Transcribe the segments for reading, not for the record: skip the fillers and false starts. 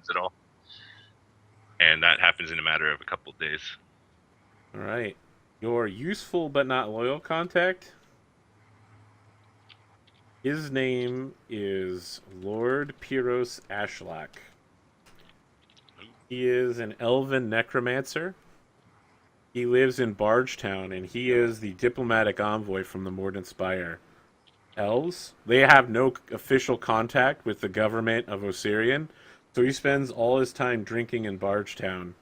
at all. And that happens in a matter of a couple of days. All right. Your useful but not loyal contact. His name is Lord Pyros Ashlak. He is an elven necromancer. He lives in Bargetown, and he is the diplomatic envoy from the Mordant Spire. Elves, they have no official contact with the government of Osirian, so he spends all his time drinking in Bargetown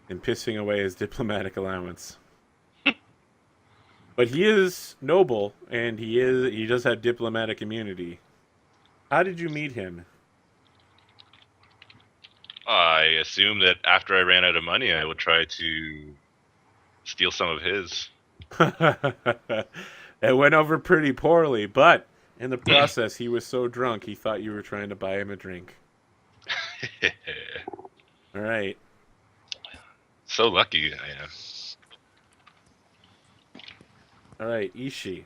and pissing away his diplomatic allowance. But he is noble, and he does have diplomatic immunity. How did you meet him? I assume that after I ran out of money, I would try to steal some of his. It went over pretty poorly, but in the process, he was so drunk he thought you were trying to buy him a drink. All right. So lucky I am. All right, Ishi.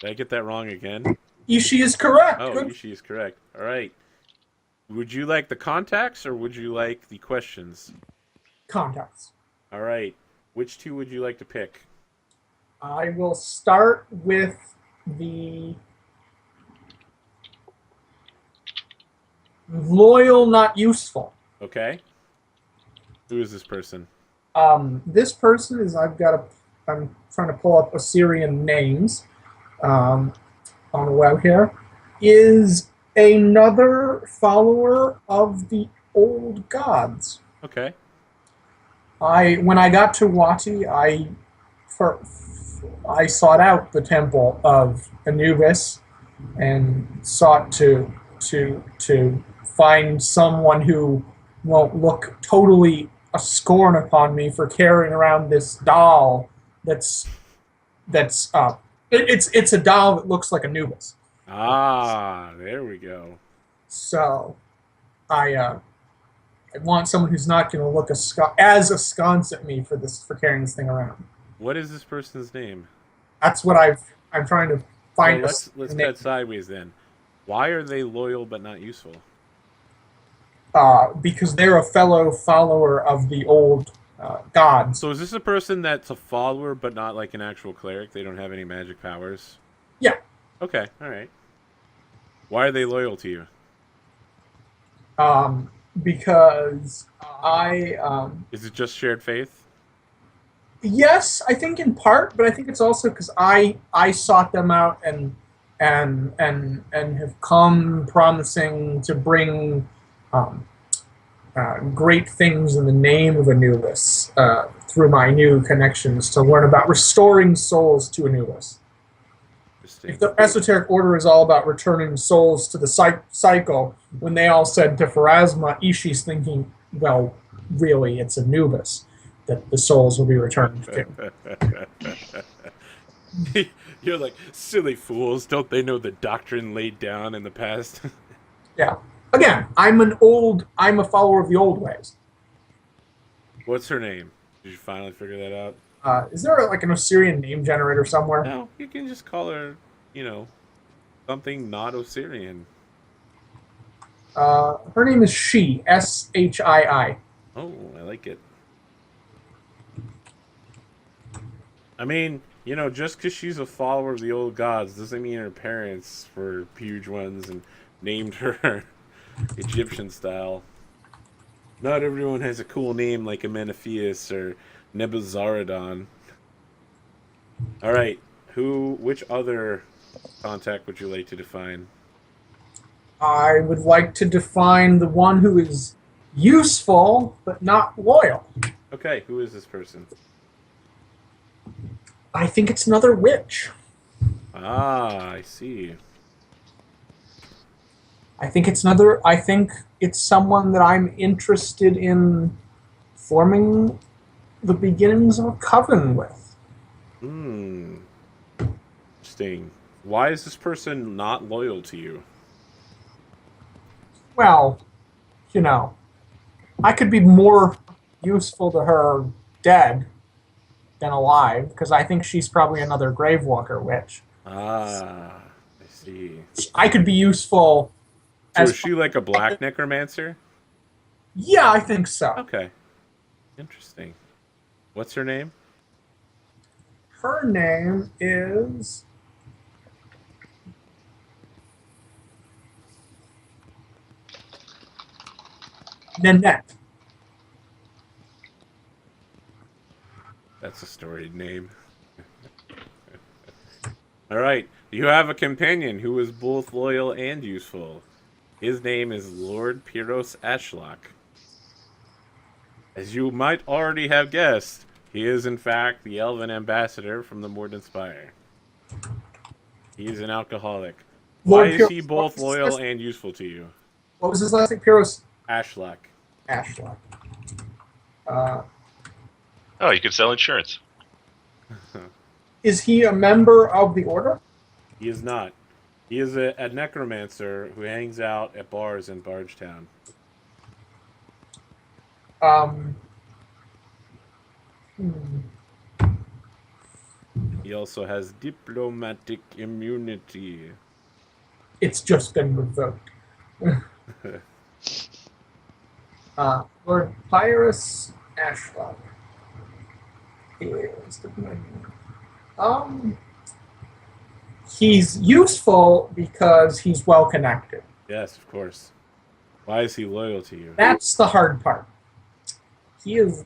Did I get that wrong again? Ishi is correct. Oh, Good. Ishi is correct. All right. Would you like the contacts or would you like the questions? Contacts. All right. Which two would you like to pick? I will start with the loyal, not useful. Okay. Who is this person? This person is I'm trying to pull up Assyrian names on the web here. Is another follower of the old gods. Okay. When I got to Wati, I sought out the temple of Anubis and sought to find someone who won't look totally a scorn upon me for carrying around this doll it's a doll that looks like Anubis. Ah, there we go. So I want someone who's not going to look as askance at me for carrying this thing around. What is this person's name? That's what I'm trying to find. Well, let's cut sideways then. Why are they loyal but not useful? Because they're a fellow follower of the old gods. So is this a person that's a follower but not like an actual cleric? They don't have any magic powers? Yeah. Okay, all right. Why are they loyal to you? Because Is it just shared faith? yes, I think in part, but I think it's also because I sought them out and have come promising to bring great things in the name of Anubis through my new connections to learn about restoring souls to Anubis. If the esoteric order is all about returning souls to the cycle, when they all said to Pharasma, Ishi's thinking, well, really, it's Anubis that the souls will be returned to. You're like, silly fools, don't they know the doctrine laid down in the past? Yeah. Again, I'm a follower of the old ways. What's her name? Did you finally figure that out? Is there like an Osirian name generator somewhere? No, you can just call her, something not Osirian. Her name is Shii, Shii. Oh, I like it. I mean, just because she's a follower of the old gods doesn't mean her parents were huge ones and named her Egyptian style. Not everyone has a cool name like Amenopheus or Nebuzaradon. All right, which other contact would you like to define? I would like to define the one who is useful but not loyal. Okay, who is this person? I think it's another witch. Ah, I see. I think it's someone that I'm interested in forming the beginnings of a coven with. Interesting. Why is this person not loyal to you? Well, I could be more useful to her dead than alive, because I think she's probably another Gravewalker witch. Ah, I see. I could be useful. So is she like a black necromancer? Yeah, I think so. Okay. Interesting. What's her name? Her name is Nanette. That's a storied name. All right. You have a companion who is both loyal and useful. His name is Lord Pyros Ashlock. As you might already have guessed, he is in fact the elven ambassador from the Morden Spire. He is an alcoholic. Why Lord is he Pyros. both loyal and useful to you? What was his last name? Pyros Ashlock. Ashlock. Oh, you could sell insurance. Is he a member of the order? He is not. He is a necromancer who hangs out at bars in Bargetown. Um, He also has diplomatic immunity. it's just been revoked. Lord Pyrus Ashlock is the he's useful because he's well connected. Yes, of course. Why is he loyal to you? That's the hard part. He is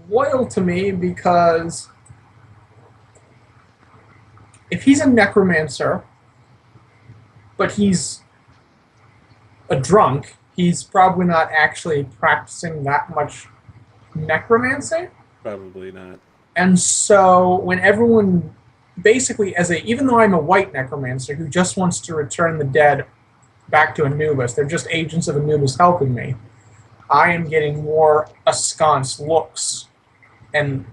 loyal to me because if he's a necromancer, but he's a drunk, he's probably not actually practicing that much necromancy. Probably not. And so when everyone basically even though I'm a white necromancer who just wants to return the dead back to Anubis, they're just agents of Anubis helping me. I am getting more askance looks, and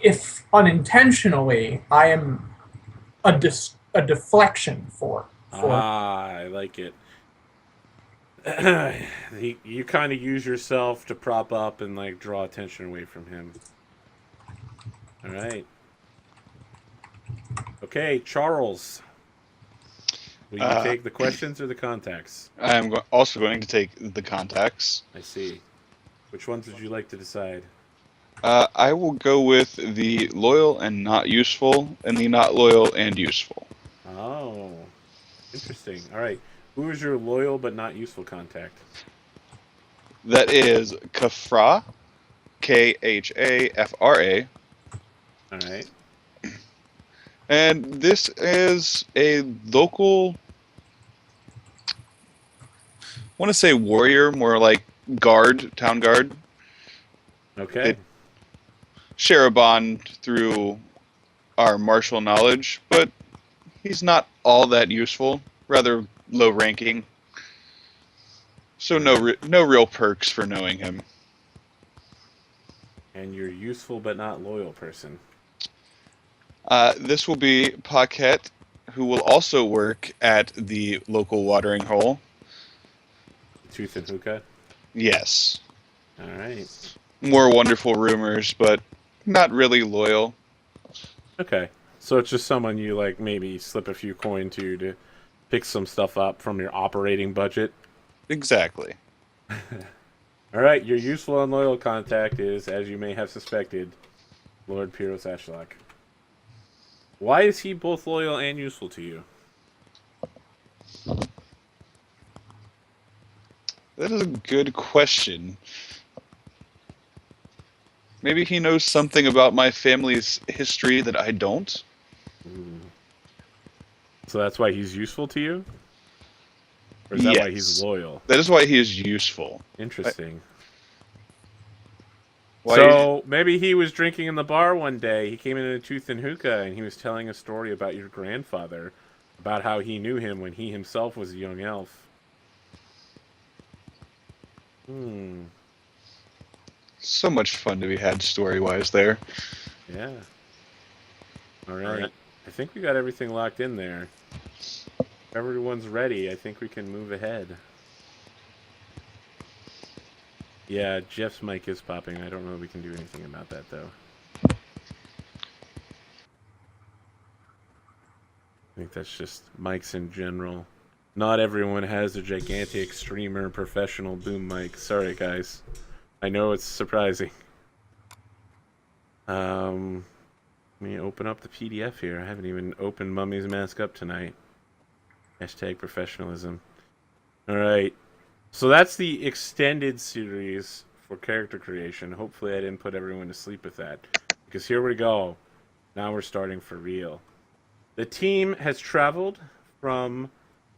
if unintentionally, I am a deflection for. I like it. You kind of use yourself to prop up and like draw attention away from him. All right. Okay, Charles. Will you take the questions or the contacts? I'm also going to take the contacts. I see. Which ones would you like to decide? I will go with the loyal and not useful, and the not loyal and useful. Oh, interesting. All right. Who is your loyal but not useful contact? That is Khafra, Khafra. All right. And this is a local, I want to say warrior, more like guard, town guard. Okay. They share a bond through our martial knowledge, but he's not all that useful, rather low ranking. So no real perks for knowing him. And your useful but not loyal person. This will be Paquette, who will also work at the local watering hole. Tooth and hookah. Yes. All right. More wonderful rumors, but not really loyal. Okay. So it's just someone you like maybe slip a few coin to pick some stuff up from your operating budget. Exactly. All right. Your useful and loyal contact is, as you may have suspected, Lord Pyros Ashlock. Why is he both loyal and useful to you? That is a good question. Maybe he knows something about my family's history that I don't. Ooh. So that's why he's useful to you? Or is that why he's loyal? That is why he is useful. Interesting. Why So maybe he was drinking in the bar one day. He came into Tooth and Hookah and he was telling a story about your grandfather, about how he knew him when he himself was a young elf. So much fun to be had story-wise there. Yeah. All right. I think we got everything locked in there. If everyone's ready, I think we can move ahead. Yeah, Jeff's mic is popping. I don't know if we can do anything about that, though. I think that's just mics in general. not everyone has a gigantic streamer professional boom mic. Sorry, guys. I know it's surprising. Let me open up the PDF here. I haven't even opened Mummy's Mask up tonight. Hashtag professionalism. Alright. So that's the extended series for character creation. Hopefully I didn't put everyone to sleep with that. Because here we go. Now we're starting for real. The team has traveled from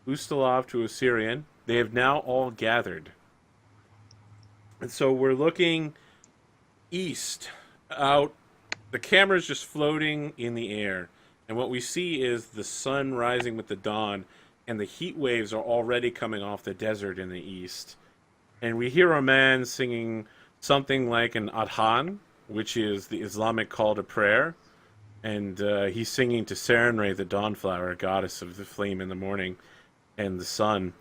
Ustalov to Osirian. They have now all gathered. And so we're looking east out. The camera's just floating in the air. And what we see is the sun rising with the dawn, and the heat waves are already coming off the desert in the east. And we hear a man singing something like an adhan, which is the Islamic call to prayer. And he's singing to Serenray, the dawnflower, goddess of the flame in the morning and the sun.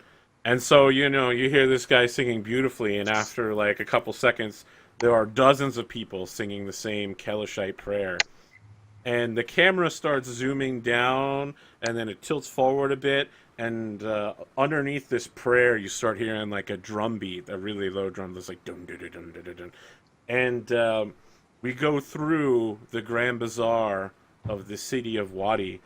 And so, you know, you hear this guy singing beautifully, and after like a couple seconds, there are dozens of people singing the same Kelishite prayer. And the camera starts zooming down, and then it tilts forward a bit, and underneath this prayer, you start hearing like a drum beat, a really low drum that's like dun dun dun dun dun dun. And we go through the Grand Bazaar of the city of Wadi,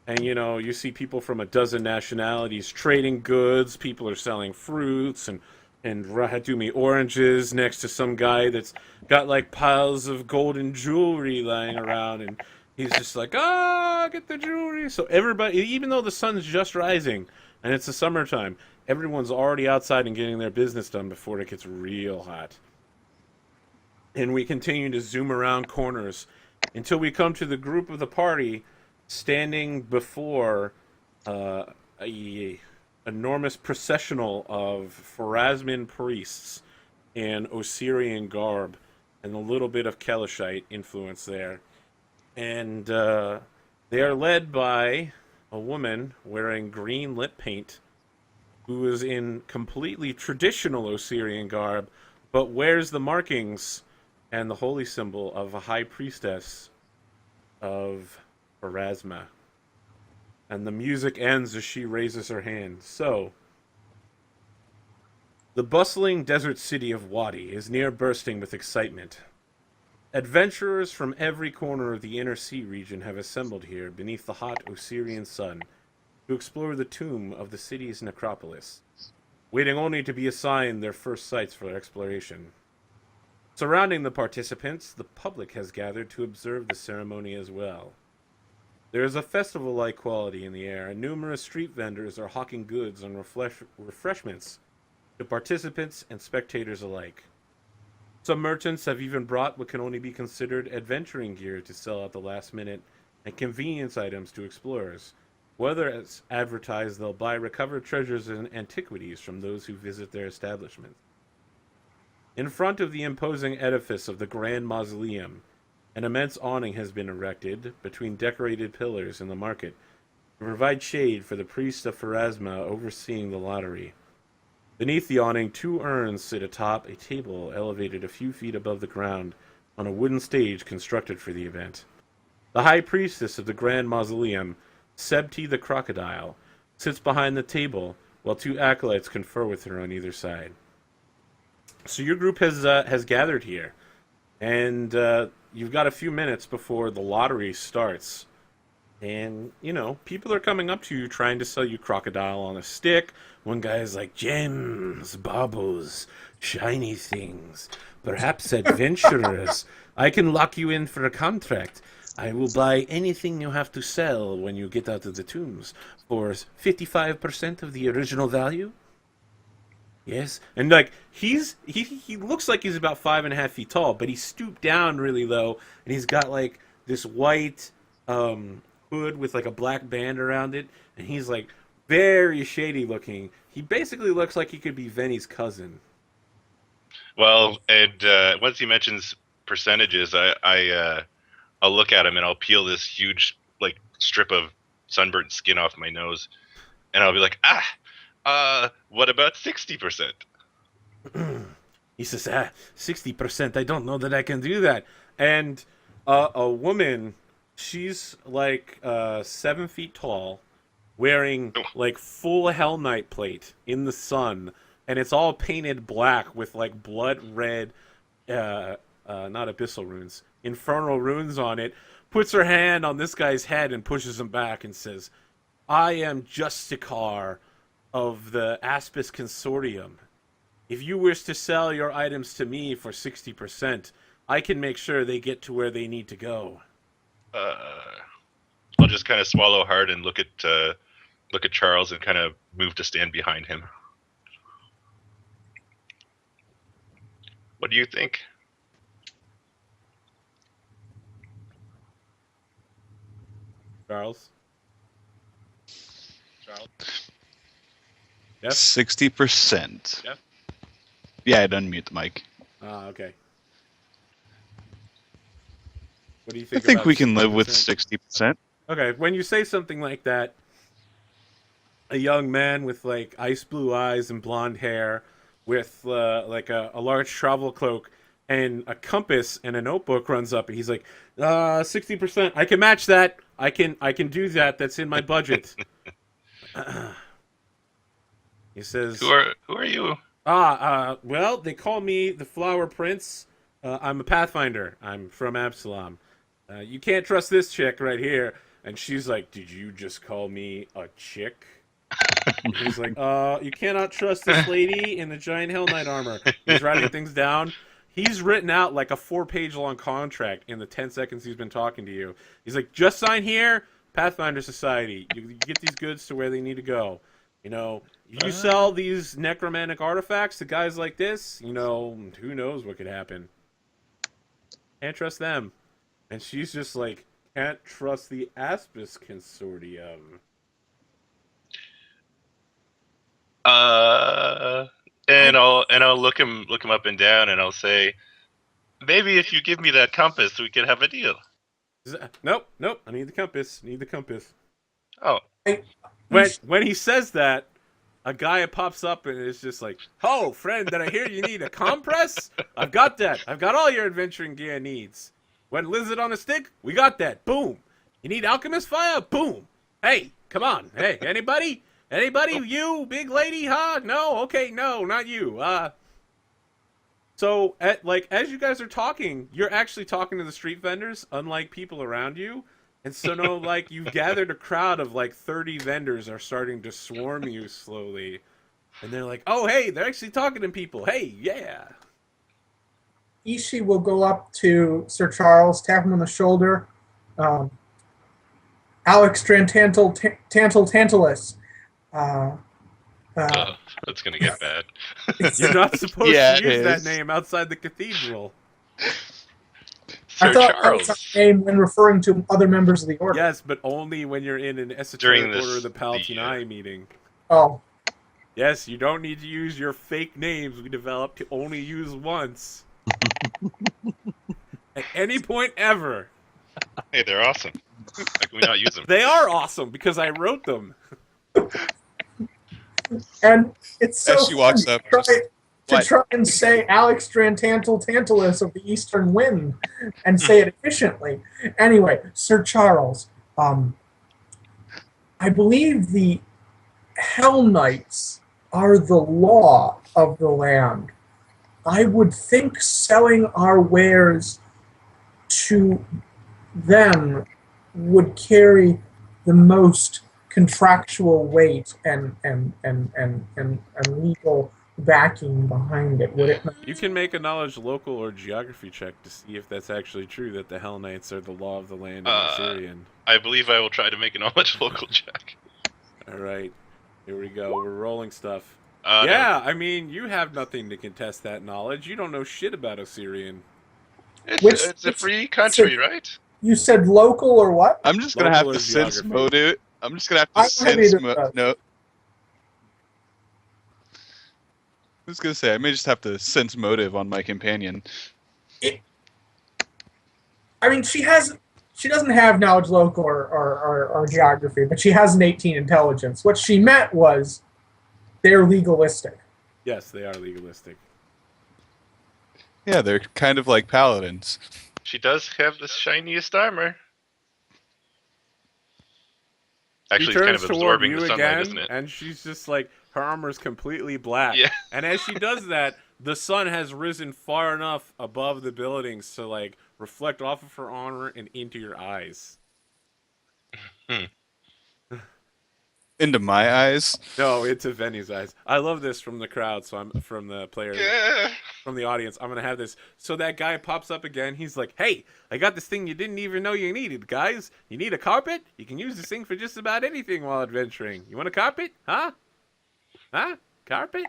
and you know, you see people from a dozen nationalities trading goods. People are selling fruits and Rahadumi oranges next to some guy that's got like piles of golden jewelry lying around, and he's just like, ah, get the jewelry. So everybody, even though the sun's just rising and it's the summertime, everyone's already outside and getting their business done before it gets real hot. And we continue to zoom around corners until we come to the group of the party standing before a enormous processional of Pharasman priests in Osirian garb and a little bit of Kelishite influence there. And they are led by a woman wearing green lip paint who is in completely traditional Osirian garb, but wears the markings and the holy symbol of a high priestess of Pharasma. And the music ends as she raises her hand. So, the bustling desert city of Wadi is near bursting with excitement. Adventurers from every corner of the inner sea region have assembled here beneath the hot Osirian sun to explore the tomb of the city's necropolis, waiting only to be assigned their first sites for exploration. Surrounding the participants, the public has gathered to observe the ceremony as well. There is a festival-like quality in the air, and numerous street vendors are hawking goods and refreshments to participants and spectators alike. Some merchants have even brought what can only be considered adventuring gear to sell at the last minute, and convenience items to explorers. Whether as advertised, they'll buy recovered treasures and antiquities from those who visit their establishments. In front of the imposing edifice of the Grand Mausoleum, an immense awning has been erected between decorated pillars in the market to provide shade for the priest of Pharasma overseeing the lottery. Beneath the awning, 2 urns sit atop a table elevated a few feet above the ground on a wooden stage constructed for the event. The high priestess of the Grand Mausoleum, Sebti the Crocodile, sits behind the table while 2 acolytes confer with her on either side. So your group has gathered here, and you've got a few minutes before the lottery starts. And, you know, people are coming up to you trying to sell you crocodile on a stick. One guy is like, gems, baubles, shiny things, perhaps adventurers. I can lock you in for a contract. I will buy anything you have to sell when you get out of the tombs for 55% of the original value. Yes, and like he looks like he's about 5.5 feet tall, but he's stooped down really low, and he's got like this white hood with like a black band around it, and he's like very shady looking. He basically looks like he could be Venny's cousin. Well, and once he mentions percentages, I'll look at him and I'll peel this huge like strip of sunburnt skin off my nose, and I'll be like, what about 60%? He says, 60%, I don't know that I can do that. And a woman, she's like 7 feet tall, wearing like full Hell Knight plate in the sun, and it's all painted black with like blood red, not abyssal runes, infernal runes on it. Puts her hand on this guy's head and pushes him back and says, "I am Justicar of the Aspis Consortium. If you wish to sell your items to me for 60%, I can make sure they get to where they need to go." I'll just kind of swallow hard and look at Charles and kind of move to stand behind him. What do you think? Charles? Yes? 60%. Yep. Yeah, I'd unmute the mic. Okay. What do you I think? think about we can live 60%? with 60%. Okay, when you say something like that, a young man with like ice blue eyes and blonde hair, with like a large travel cloak and a compass and a notebook runs up, and he's like, 60%. I can match that. I can do that. That's in my budget. He says, Who are you? well, they call me the Flower Prince. I'm a Pathfinder. I'm from Absalom. You can't trust this chick right here. And she's like, "Did you just call me a chick?" And he's like, you cannot trust this lady in the giant Hell Knight armor." He's writing things down. He's written out like a 4-page long contract in the 10 seconds he's been talking to you. He's like, "Just sign here, Pathfinder Society. You get these goods to where they need to go. You know, if you sell these necromantic artifacts to guys like this, you know, who knows what could happen. Can't trust them." And she's just like, "Can't trust the Aspis Consortium." And I'll look him up and down, and I'll say, maybe if you give me that compass, we could have a deal. Nope. I need the compass. Oh. When he says that, a guy pops up and is just like, "Oh, friend, did I hear you need a compress? I've got that. I've got all your adventuring gear needs. When lizard on a stick, we got that. Boom. You need alchemist fire? Boom. Hey, come on. Hey, anybody? You, big lady, huh? No? Okay, no, not you. So, as you guys are talking, you're actually talking to the street vendors, unlike people around you. And so, no, like, you've gathered a crowd of, like, 30 vendors are starting to swarm you slowly. And they're like, "Oh, hey, they're actually talking to people. Hey, yeah." Ishi will go up to Sir Charles, tap him on the shoulder. Alex Tantalus. That's gonna get bad. You're not supposed to use that name outside the cathedral. Sir I thought Charles. that was a name when referring to other members of the order. Yes, but only when you're in an esoteric During this- Order of the Palatinai meeting. Oh. Yes, you don't need to use your fake names we developed to only use once. At any point ever. Hey, they're awesome. How can we not use them? They are awesome because I wrote them. And it's so As she walks fun up, to try and say Alex Tantalus of the Eastern Wind and say it efficiently. Anyway, Sir Charles, I believe the Hell Knights are the law of the land. I would think selling our wares to them would carry the most contractual weight and legal backing behind it, would it not? You can make a knowledge, local, or geography check to see if that's actually true, that the Hell Knights are the law of the land in Assyrian. I believe I will try to make a knowledge local check. Alright, here we go. We're rolling stuff. No. I mean, you have nothing to contest that knowledge. You don't know shit about Assyrian. It's a free country, right? You said local or what? I'm just gonna have Local to or sense geography? motive. I'm just gonna have I to don't have sense either of those. no. I was gonna say I may just have to sense motive on my companion. I mean, she doesn't have knowledge local or geography, but she has an 18 intelligence. What she meant was they're legalistic. Yes, they are legalistic. Yeah, they're kind of like paladins. She does have the shiniest armor. He Actually, it's kind turns of toward absorbing the you sunlight, again, isn't it? and she's just like, her armor's completely black. Yeah. And as she does that, the sun has risen far enough above the buildings to like reflect off of her armor and into your eyes. Hmm. Into my eyes. No, into Venny's eyes. I love this from the crowd, so I'm from the players. Yeah. From the audience. I'm gonna have this. So that guy pops up again. He's like, "Hey, I got this thing you didn't even know you needed, guys. You need a carpet? You can use this thing for just about anything while adventuring. You want a carpet? Huh? Huh? Carpet?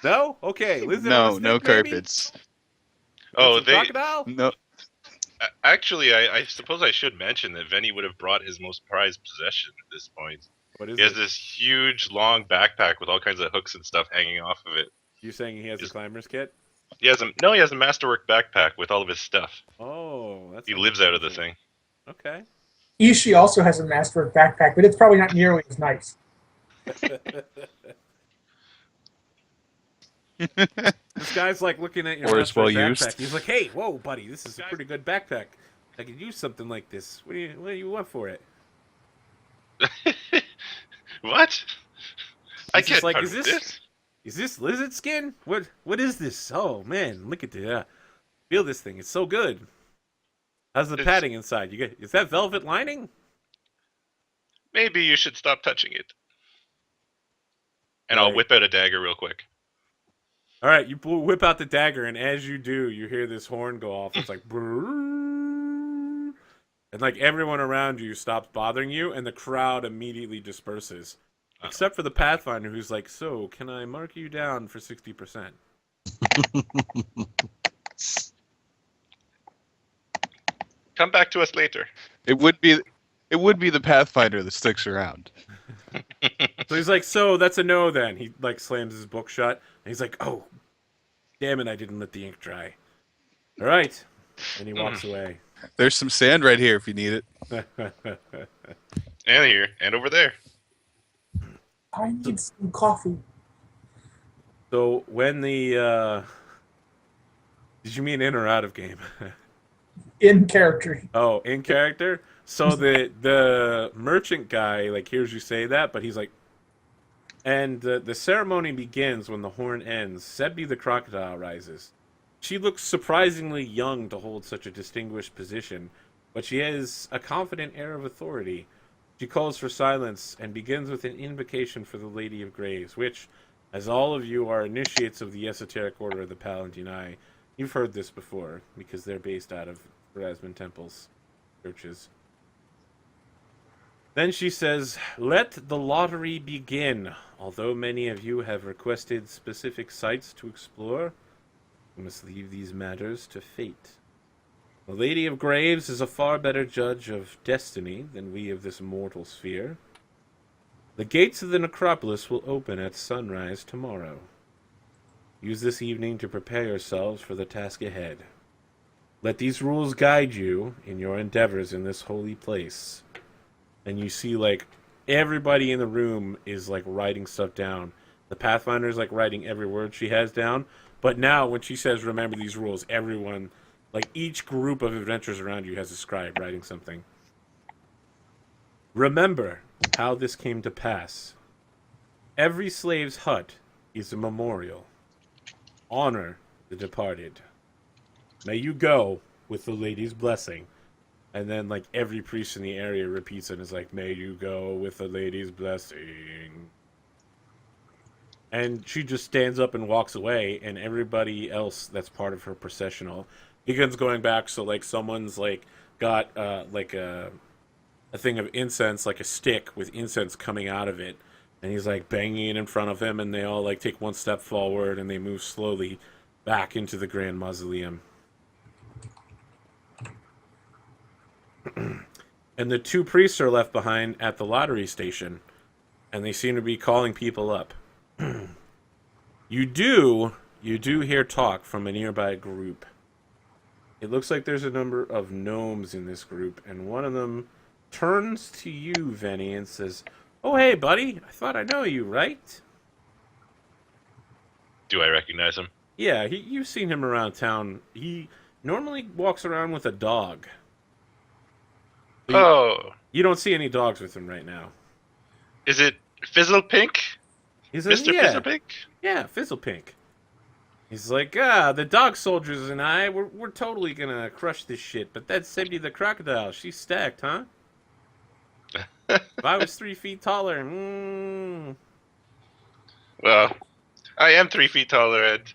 No? Okay. Lizard on a No, stick, no maybe? carpets. Oh, Want some crocodile? No. Actually, I suppose I should mention that Venny would have brought his most prized possession at this point. What is He has it? this huge, long backpack with all kinds of hooks and stuff hanging off of it. You saying he has a Is- climber's kit? He has a masterwork backpack with all of his stuff. Oh, that's. He lives out of the thing. Okay. Ishii also has a masterwork backpack, but it's probably not nearly as nice. This guy's like looking at your Or it's masterwork well backpack. used. He's like, "Hey, whoa, buddy, this is a pretty good backpack. I could use something like this. What do you want for it?" What? I He's just can't like, part is with this- Is this lizard skin? What is this? Oh man, look at that. Feel this thing. It's so good. How's the It's- padding inside? Is that velvet lining? Maybe you should stop touching it. And Right. I'll whip out a dagger real quick. All right, you whip out the dagger, and as you do, you hear this horn go off. It's like, brrrr, and like everyone around you stops bothering you, and the crowd immediately disperses, except for the Pathfinder, who's like, "So, can I mark you down for 60%?" Come back to us later. It would be the Pathfinder that sticks around. So he's like, "So that's a no then." He like slams his book shut, and he's like, "Oh, damn it! I didn't let the ink dry." All right, and he walks away. There's some sand right here if you need it. And here, and over there. I need some coffee. So when the did you mean in or out of game? In character. Oh, in character. So the merchant guy like hears you say that, but he's like, and the ceremony begins when the horn ends. Sebby the crocodile rises. She looks surprisingly young to hold such a distinguished position, but she has a confident air of authority. She calls for silence and begins with an invocation for the Lady of Graves, which, as all of you are initiates of the esoteric order of the Palatine Eye, you've heard this before, because they're based out of Erasmus temples, churches. Then she says, "Let the lottery begin. Although many of you have requested specific sites to explore, we must leave these matters to fate. The Lady of Graves is a far better judge of destiny than we of this mortal sphere. The gates of the necropolis will open at sunrise tomorrow. Use this evening to prepare yourselves for the task ahead. Let these rules guide you in your endeavors in this holy place." And you see, like, everybody in the room is, like, writing stuff down. The Pathfinder's, like, writing every word she has down. But now, when she says, "Remember these rules," everyone, like, each group of adventurers around you has a scribe writing something. "Remember how this came to pass. Every slave's hut is a memorial. Honor the departed. May you go with the lady's blessing." And then, like, every priest in the area repeats it and is like, "May you go with the lady's blessing." And she just stands up and walks away, and everybody else that's part of her processional begins going back. So, like, someone's, like, got, like, a thing of incense, like a stick with incense coming out of it. And he's, like, banging it in front of him, and they all, like, take one step forward, and they move slowly back into the Grand Mausoleum. And the two priests are left behind at the lottery station, and they seem to be calling people up. You do hear talk from a nearby group. It looks like there's a number of gnomes in this group, and one of them turns to you, Venny, and says, "Oh, hey, buddy, I thought I know you, right?" Do I recognize him? Yeah, you've seen him around town. He normally walks around with a dog. Oh, You don't see any dogs with him right now. is it Fizzle Pink? He says, Mr. Fizzle Pink? Yeah, Fizzle Pink. He's like, the dog soldiers and we're totally gonna crush this shit, but that's Cindy the crocodile. She's stacked, huh? If I was 3 feet taller, Well, I am 3 feet taller, and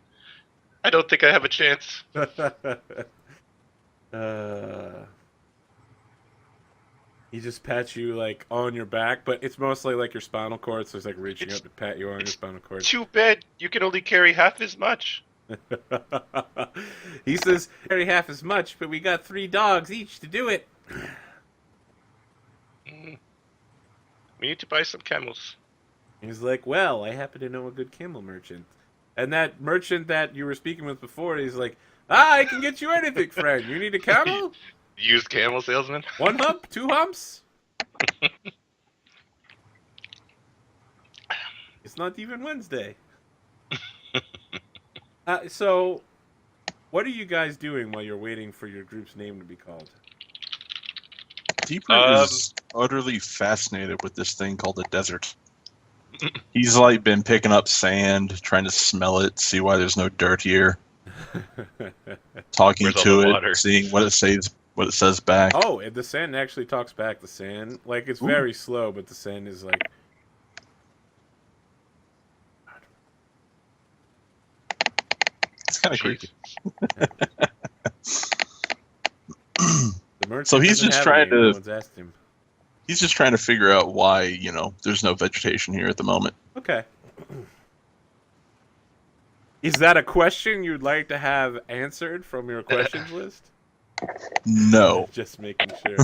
I don't think I have a chance. He just pats you like on your back, but it's mostly like your spinal cord, so it's like reaching It's- up to pat you on your spinal cord. Too bad you can only carry half as much. He says, carry half as much, but we got 3 dogs each to do it. We need to buy some camels. He's like, well, I happen to know a good camel merchant. And that merchant that you were speaking with before, he's like, I can get you anything, friend. You need a camel? Used camel salesman? 1 hump? 2 humps? It's not even Wednesday. So, what are you guys doing while you're waiting for your group's name to be called? Deeper is utterly fascinated with this thing called the desert. He's like been picking up sand, trying to smell it, see why there's no dirt here, talking Where's all to the it, water? seeing what it says back. Oh, and the sand actually talks back. The sand, like, it's very slow, but the sand is like... It's kind of creepy. The merchant So he's doesn't just have trying any, to- no one's asked him. He's just trying to figure out why, there's no vegetation here at the moment. Okay. Is that a question you'd like to have answered from your questions list? No. Just making sure.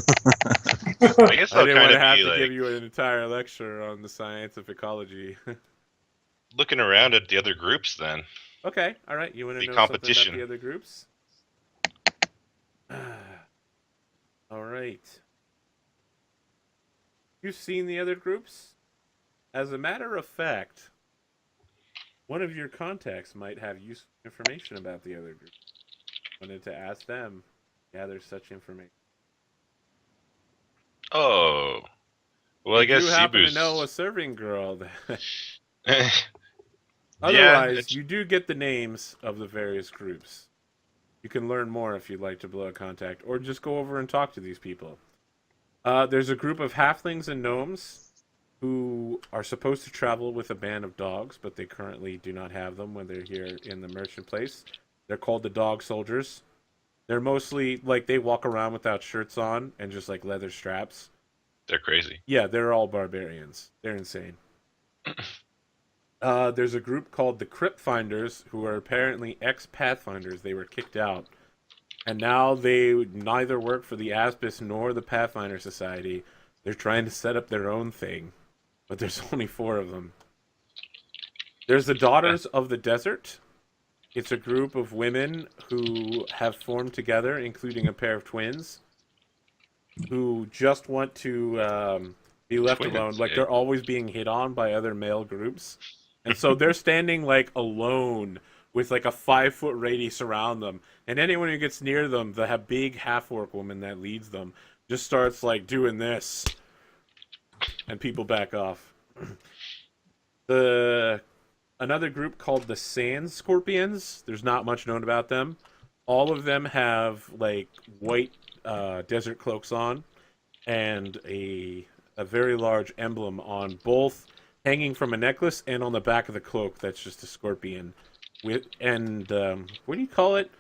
I guess I I'll didn't want kind to of have be to like give you an entire lecture on the science of ecology. looking around at the other groups then. Okay, all right. You want to The know competition. something about the other groups? All right. You've seen the other groups? As a matter of fact, one of your contacts might have useful information about the other group. Wanted to ask them, gather such information. Oh. Well, I guess you happen to Cebu's... know a serving girl. Yeah, Otherwise, it's- you do get the names of the various groups. You can learn more if you'd like to blow a contact, or just go over and talk to these people. There's a group of halflings and gnomes who are supposed to travel with a band of dogs, but they currently do not have them when they're here in the merchant place. They're called the Dog Soldiers. They're mostly, like, they walk around without shirts on and just, like, leather straps. They're crazy. Yeah, they're all barbarians. They're insane. There's a group called the Cryptfinders, who are apparently ex-Pathfinders. They were kicked out. And now they neither work for the Aspis nor the Pathfinder Society. They're trying to set up their own thing. But there's only 4 of them. There's the Daughters of the Desert. It's a group of women who have formed together, including a pair of twins, who just want to be left Twins, alone. Like, yeah. they're always being hit on by other male groups. And so they're standing, like, alone with, like, a 5-foot radius around them. And anyone who gets near them, the big half-orc woman that leads them, just starts, like, doing this. And people back off. Another group called the Sand Scorpions. There's not much known about them. All of them have, like, white desert cloaks on. And a very large emblem on both, hanging from a necklace and on the back of the cloak. That's just a scorpion. What do you call it?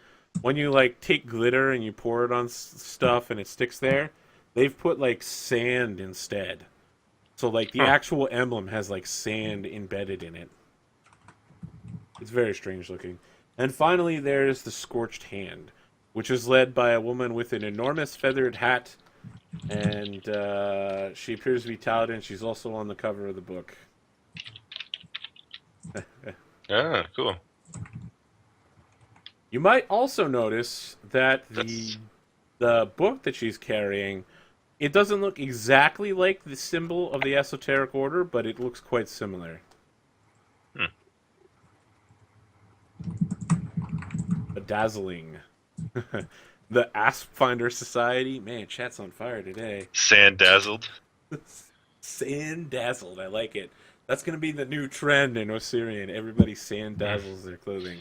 When you, like, take glitter and you pour it on stuff and it sticks there? They've put, like, sand instead. So, like, the actual emblem has, like, sand embedded in it. It's very strange looking. And finally, there's the Scorched Hand, which is led by a woman with an enormous feathered hat. And she appears to be talented. She's also on the cover of the book. Ah, cool. You might also notice that the book that she's carrying, it doesn't look exactly like the symbol of the Esoteric Order, but it looks quite similar. Bedazzling. The Pathfinder Society. Man, chat's on fire today. Sand dazzled. Sand dazzled. I like it. That's going to be the new trend in Osirian. Everybody sand dazzles their clothing.